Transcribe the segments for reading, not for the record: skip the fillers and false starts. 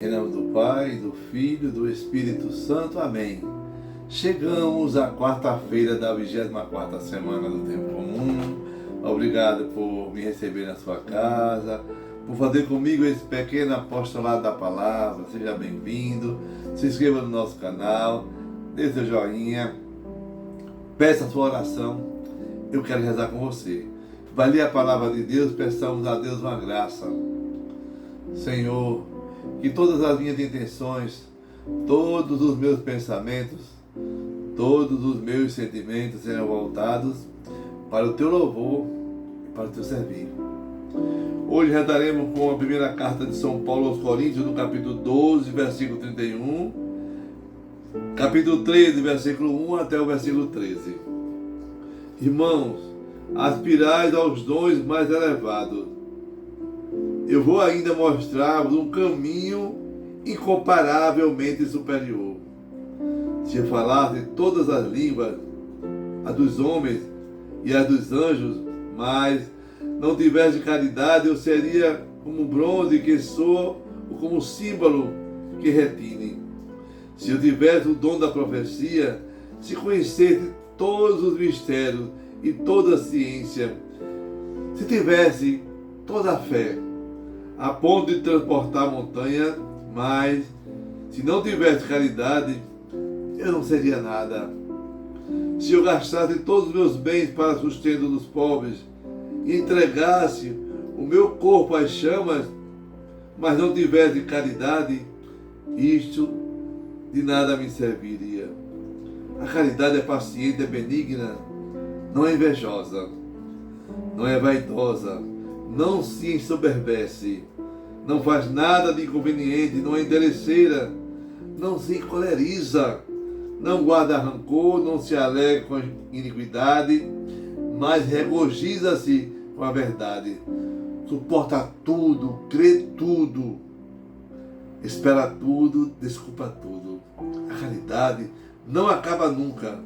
Em nome do Pai, do Filho e do Espírito Santo. Amém. Chegamos à quarta-feira da 24ª semana do Tempo Comum. Obrigado por me receber na sua casa, por fazer comigo esse pequeno apostolado da palavra. Seja bem-vindo. Se inscreva no nosso canal, dê seu joinha, peça a sua oração. Eu quero rezar com você. Vai ler a palavra de Deus, peçamos a Deus uma graça. Senhor, que todas as minhas intenções, todos os meus pensamentos, todos os meus sentimentos sejam voltados para o teu louvor e para o teu servir. Hoje rezaremos com a primeira carta de São Paulo aos Coríntios, no capítulo 12, versículo 31, capítulo 13, versículo 1 até o versículo 13. Irmãos, aspirais aos dons mais elevados. Eu vou ainda mostrar-vos um caminho incomparavelmente superior. Se eu falasse todas as línguas, a dos homens e a dos anjos, mas não tivesse caridade, eu seria como bronze que soa ou como símbolo que retine. Se eu tivesse o dom da profecia, se conhecesse todos os mistérios e toda a ciência, se tivesse toda a fé, a ponto de transportar montanha, mas se não tivesse caridade, eu não seria nada. Se eu gastasse todos os meus bens para sustento dos pobres e entregasse o meu corpo às chamas, mas não tivesse caridade, isto de nada me serviria. A caridade é paciente, é benigna, não é invejosa, não é vaidosa, não se ensoberbece, não faz nada de inconveniente, não é interesseira, não se encoleriza, não guarda rancor, não se alegra com a iniquidade, mas regozija-se com a verdade. Suporta tudo, crê tudo, espera tudo, desculpa tudo. A caridade não acaba nunca.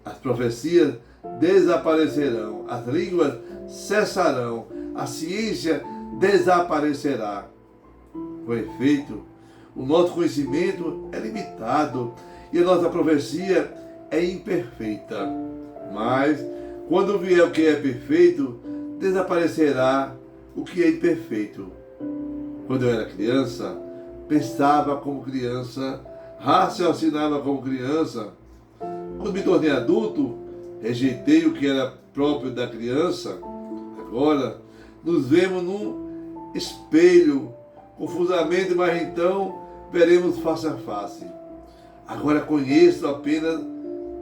As profecias desaparecerão, as línguas cessarão, a ciência desaparecerá. Com efeito, o nosso conhecimento é limitado e a nossa profecia é imperfeita. Mas, quando vier o que é perfeito, desaparecerá o que é imperfeito. Quando eu era criança, pensava como criança, raciocinava como criança. Quando me tornei adulto, rejeitei o que era próprio da criança. Agora, nos vemos num espelho, confusamente, mas então veremos face a face. Agora conheço apenas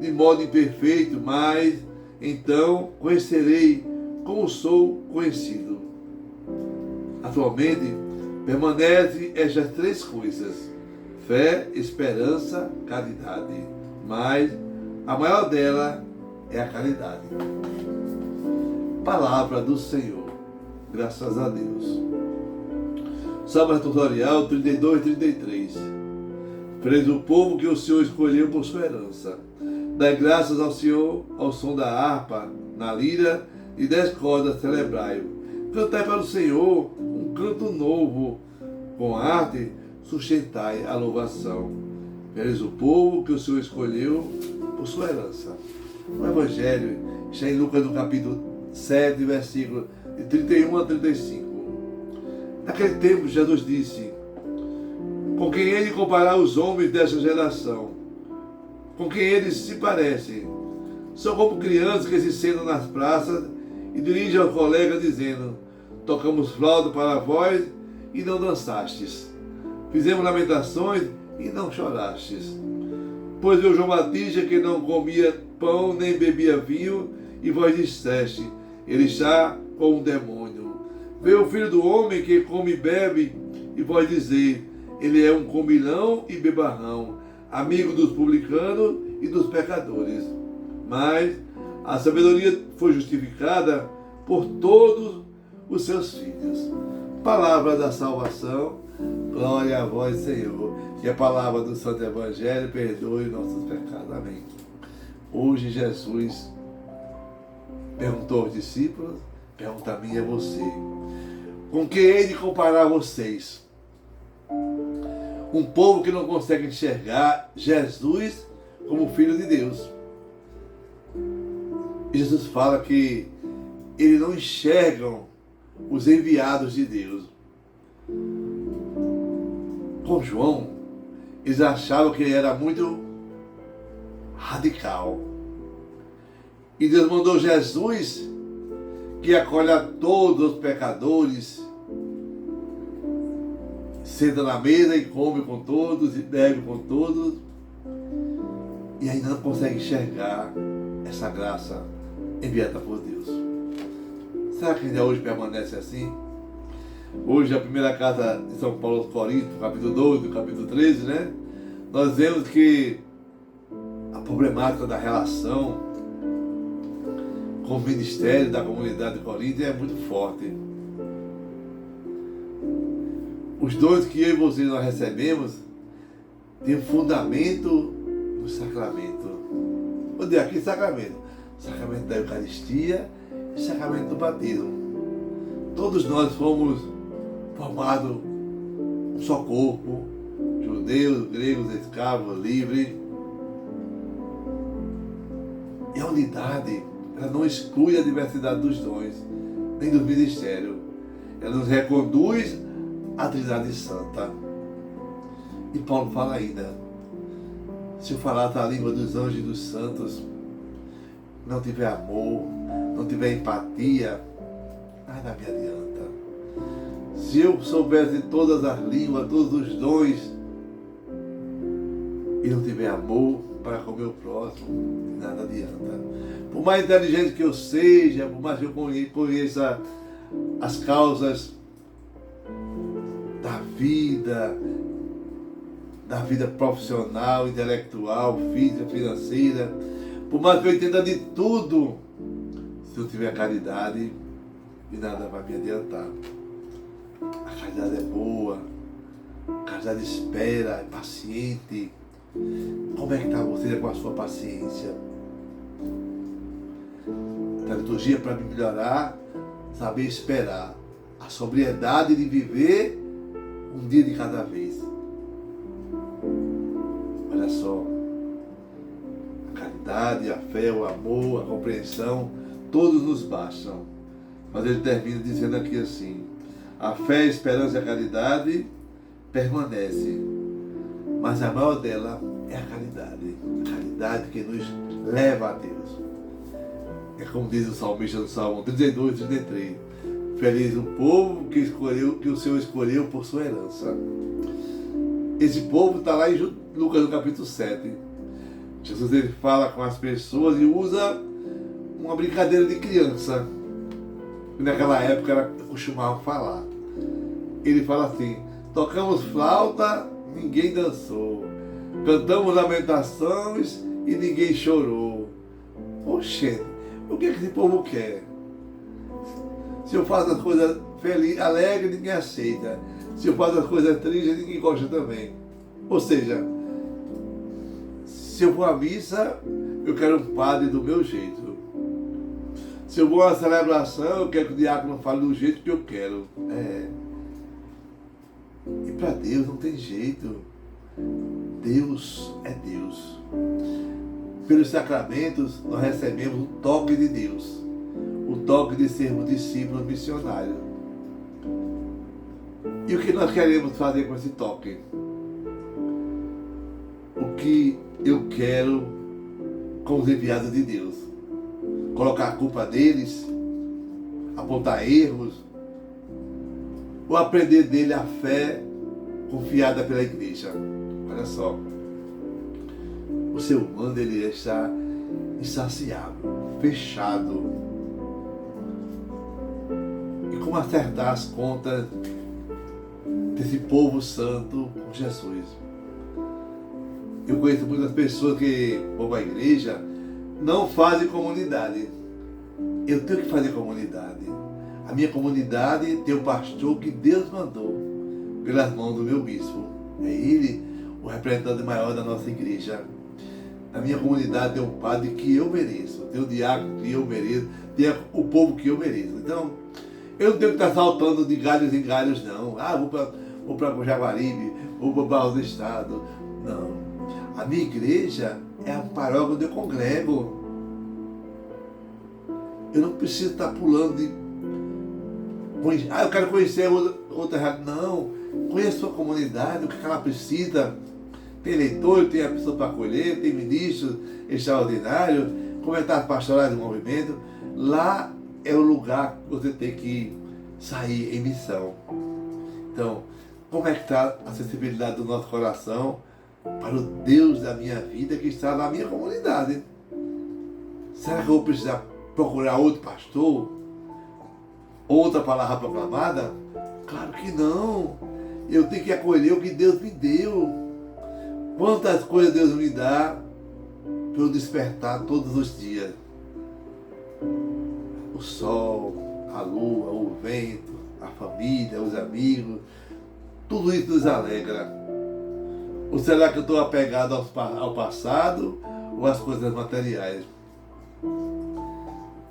de modo imperfeito, mas então conhecerei como sou conhecido. Atualmente, permanecem estas três coisas: fé, esperança, caridade. Mas a maior dela é a caridade. Palavra do Senhor. Graças a Deus. Salmo tutorial 32 e 33. Feliz o povo que o Senhor escolheu por sua herança. Dai graças ao Senhor ao som da harpa, na lira e 10 cordas celebrai-o. Cantai para o Senhor um canto novo, com arte sustentai a louvação. Feliz o povo que o Senhor escolheu por sua herança. O Evangelho está em Lucas no capítulo 7, versículo de 31 a 35. Naquele tempo, Jesus disse: com quem ele comparar os homens dessa geração, com quem eles se parecem, são como crianças que se sentam nas praças e dirigem aos colegas dizendo: tocamos flauta para vós e não dançastes, fizemos lamentações e não chorastes. Pois veio João Batista que não comia pão nem bebia vinho, e vós disseste: ele está com um demônio. Veio o Filho do Homem que come e bebe, e vós dizer: ele é um comilão e bebarrão, amigo dos publicanos e dos pecadores. Mas a sabedoria foi justificada por todos os seus filhos. Palavra da salvação, glória a vós, Senhor. Que a palavra do Santo Evangelho perdoe nossos pecados. Amém. Hoje Jesus perguntou aos discípulos, pergunta a mim e a você: com que hei de comparar vocês? Um povo que não consegue enxergar Jesus como Filho de Deus. Jesus fala que eles não enxergam os enviados de Deus. Com João, eles achavam que ele era muito radical. E Deus mandou Jesus, que acolhe a todos os pecadores, senta na mesa e come com todos e bebe com todos, e ainda não consegue enxergar essa graça enviada por Deus. Será que ainda hoje permanece assim? Hoje, a primeira carta de São Paulo aos Coríntios, capítulo 12, capítulo 13, né? Nós vemos que a problemática da relação com o ministério da comunidade de Corinto é muito forte. Os dons que eu e vocês nós recebemos têm um fundamento no sacramento. Vou dizer aqui sacramento. Sacramento da Eucaristia e sacramento do batismo. Todos nós fomos formados um só corpo, judeus, gregos, escravos, livres. E a unidade, ela não exclui a diversidade dos dons, nem do ministério. Ela nos reconduz à Trindade Santa. E Paulo fala ainda, se eu falar a língua dos anjos e dos santos, não tiver amor, não tiver empatia, nada me adianta. Se eu soubesse todas as línguas, todos os dons, e não tiver amor para com o meu próximo, nada adianta. Por mais inteligente que eu seja, por mais que eu conheça as causas da vida profissional, intelectual, física, financeira, por mais que eu entenda de tudo, se eu tiver caridade, e nada vai me adiantar. A caridade é boa, a caridade espera, é paciente. Como é que está você com a sua paciência? A liturgia é para me melhorar, saber esperar. A sobriedade de viver um dia de cada vez. Olha só. A caridade, a fé, o amor, a compreensão, todos nos bastam. Mas ele termina dizendo aqui assim: a fé, a esperança e a caridade permanecem, mas a maior dela é a caridade. A caridade que nos leva a Deus. É como diz o salmista no Salmo 32, 33. Feliz o povo que o Senhor escolheu por sua herança. Esse povo está lá em Lucas no capítulo 7. Jesus ele fala com as pessoas e usa uma brincadeira de criança. Naquela época ela costumava falar. Ele fala assim: tocamos flauta, ninguém dançou. Cantamos lamentações e ninguém chorou. Oxente, o que esse povo quer? Se eu faço as coisas felizes, alegres, ninguém aceita. Se eu faço as coisas tristes, ninguém gosta também. Ou seja, se eu vou à missa, eu quero um padre do meu jeito. Se eu vou a uma celebração, eu quero que o diácono fale do jeito que eu quero. E para Deus não tem jeito. Deus é Deus. Pelos sacramentos, nós recebemos o toque de Deus. O toque de sermos discípulos missionários. E o que nós queremos fazer com esse toque? O que eu quero com os enviados de Deus? Colocar a culpa deles, apontar erros, ou aprender dele a fé confiada pela igreja. Olha só, o ser humano ele está insaciável, fechado. E como acertar as contas desse povo santo com Jesus? Eu conheço muitas pessoas que vão à igreja, não fazem comunidade. Eu tenho que fazer comunidade. A minha comunidade tem um pastor que Deus mandou pelas mãos do meu bispo. É ele o representante maior da nossa igreja. Na minha comunidade tem um padre que eu mereço, tem um diácono que eu mereço, tem o povo que eu mereço. Então, eu não tenho que estar saltando de galhos em galhos, não. ou para Jaguaribe, ou para Barros do Estado. Não. A minha igreja é a paróquia onde eu congrego. Eu não preciso estar pulando de... eu quero conhecer outra rádio. Não. Conheça a sua comunidade, o que ela precisa. Tem eleitor, tem a pessoa para acolher, tem ministro extraordinário, comentários pastorais do movimento. Lá é o lugar que você tem que sair em missão. Então, como é que está a sensibilidade do nosso coração para o Deus da minha vida que está na minha comunidade? Será que eu vou precisar procurar outro pastor? Outra palavra proclamada? Claro que não. Eu tenho que acolher o que Deus me deu. Quantas coisas Deus me dá para eu despertar todos os dias. O sol, a lua, o vento, a família, os amigos, tudo isso nos alegra. Ou será que eu estou apegado ao passado ou às coisas materiais?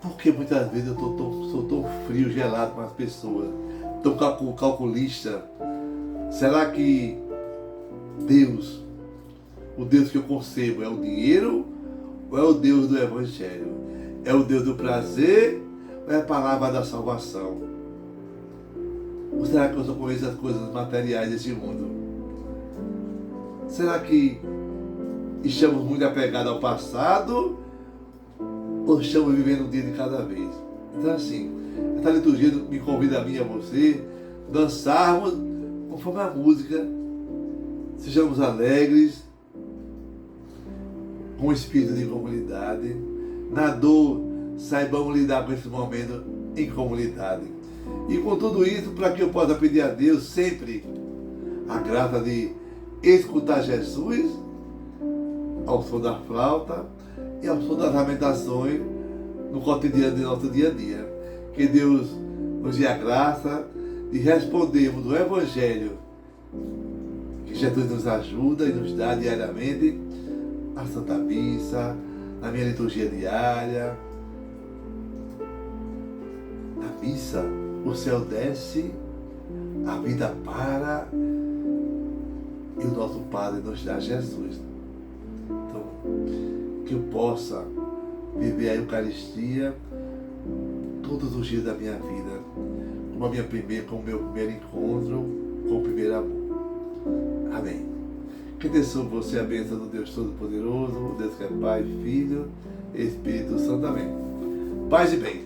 Porque muitas vezes eu sou tão frio, gelado com as pessoas, tão calculista. Será que Deus, o Deus que eu concebo, é o dinheiro ou é o Deus do Evangelho? É o Deus do prazer ou é a palavra da salvação? Ou será que eu só conheço as coisas materiais deste mundo? Será que estamos muito apegados ao passado ou estamos vivendo um dia de cada vez? Então assim, essa liturgia me convida a mim e a você dançarmos conforme a música. Sejamos alegres, com o espírito de comunidade. Na dor, saibamos lidar com esse momento em comunidade. E com tudo isso, para que eu possa pedir a Deus sempre a graça de escutar Jesus ao som da flauta e ao som das lamentações no cotidiano de nosso dia a dia. Que Deus nos dê a graça de respondermos o Evangelho que Jesus nos ajuda e nos dá diariamente na Santa Missa, na minha liturgia diária. Na missa, o céu desce, a vida para e o nosso Padre nos dá Jesus. Então, que eu possa viver a Eucaristia todos os dias da minha vida, como o meu primeiro encontro com o primeiro amor. Amém. Que desça sobre você a bênção do Deus Todo-Poderoso, o Deus que é Pai, Filho e Espírito Santo. Amém. Paz e bem.